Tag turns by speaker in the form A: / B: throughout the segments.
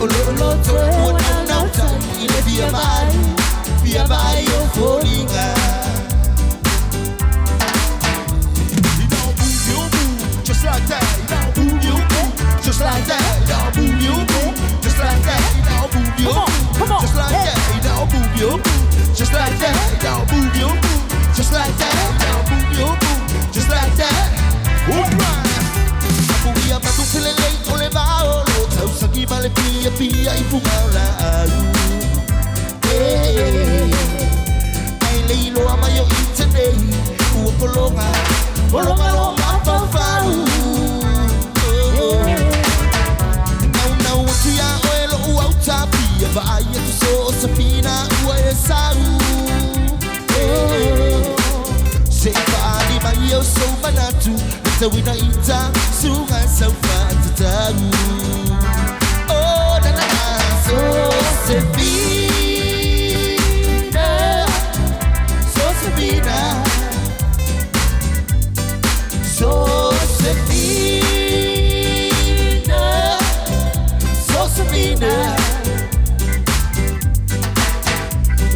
A: Just like that, move you move, just like that, move you move, just like that, move you move, just like that, move you move, just like that, move you move, just like that, move you move, just like that. Alright. Puya matufile lei ole bao lo tau saki male pia pia ipu maula alu. Ai lei lo amayo itene uokolonga kolonga lo mapafau. Now tia oelo uauta pia vai tu Sosefina ue sau. Sei fadi mai eu sou manatu. Wina ita sungai saufata tahu. Oh na na na Sosefina, Sosefina, Sosefina, Sosefina.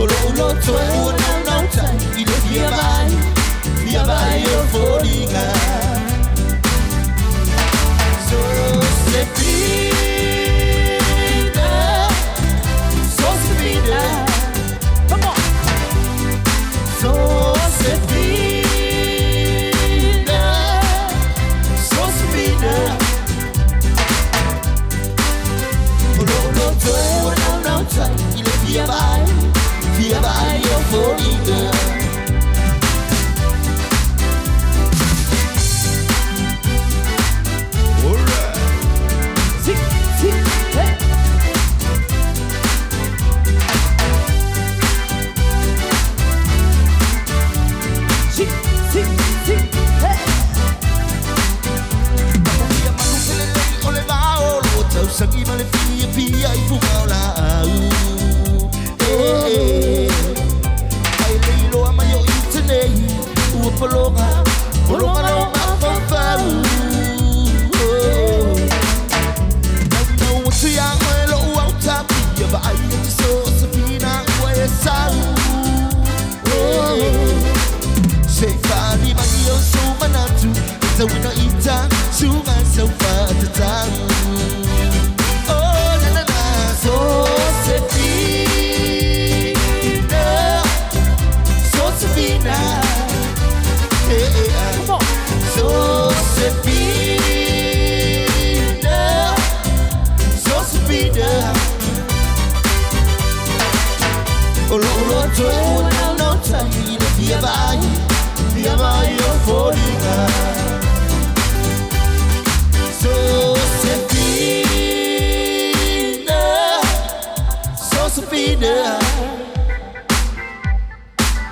A: Olo olo toi wana nauta ile dia vai eu foringa. Sosefina, Sosefina, come on. Sosefina, Sosefina. Olo olo toi wana nauta ile via vai eu foringa. Saki male pia pia ipu maula au. Ai leilo amayo itene uopolonga polonga lo mapafau. Now what's yang elo uauta pia vai tu Sosefina ue sau. Sei fadi mai eu sou manatu. Zawina ita sungai saufata tahu. Sosefina, Sosefina, come on. Sosefina, Sosefina. Olo olo toi no time via vai eu foringa. Sosefina,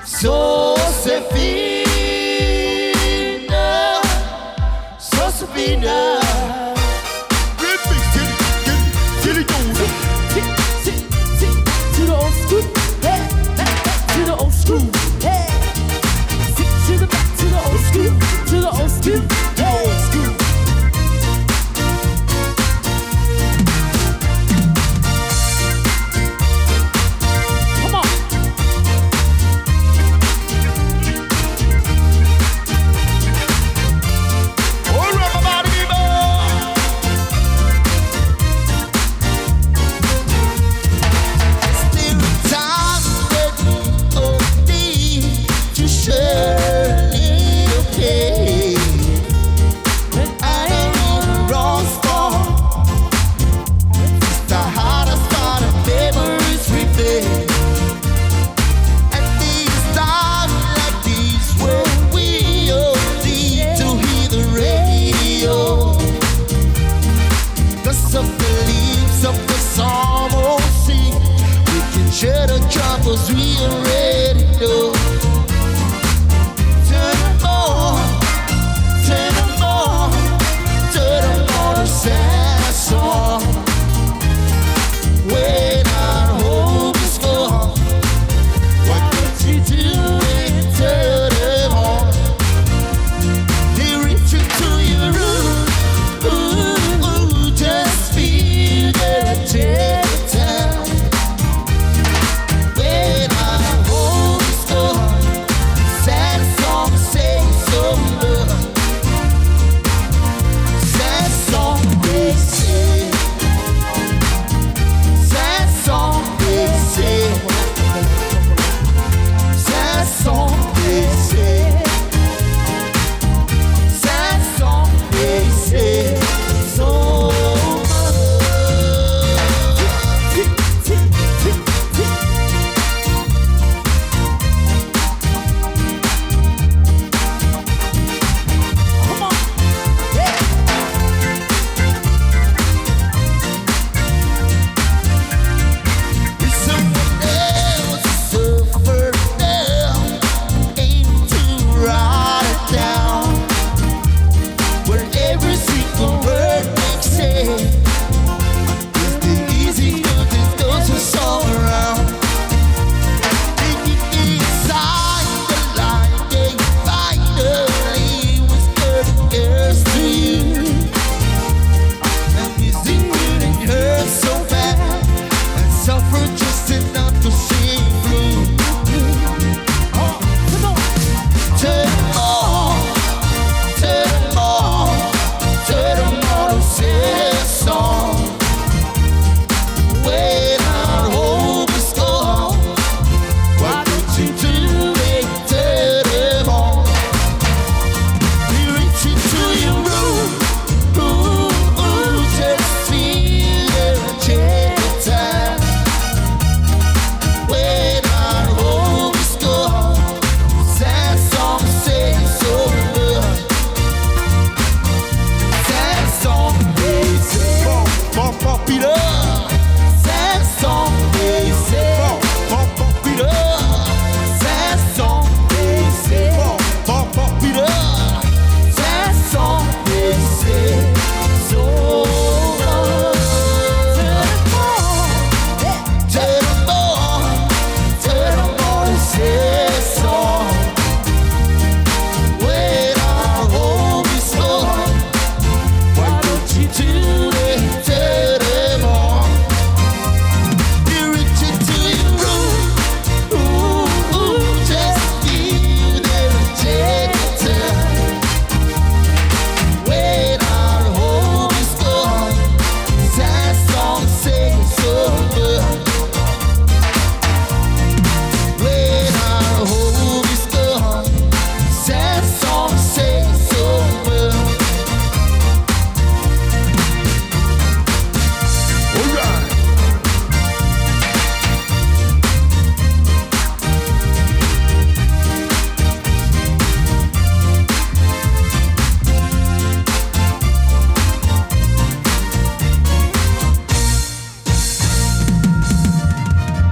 A: Sosefina, Sosefina. Remix, get it going. To the old school, hey, to the old school, hey.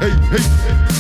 A: hey, hey.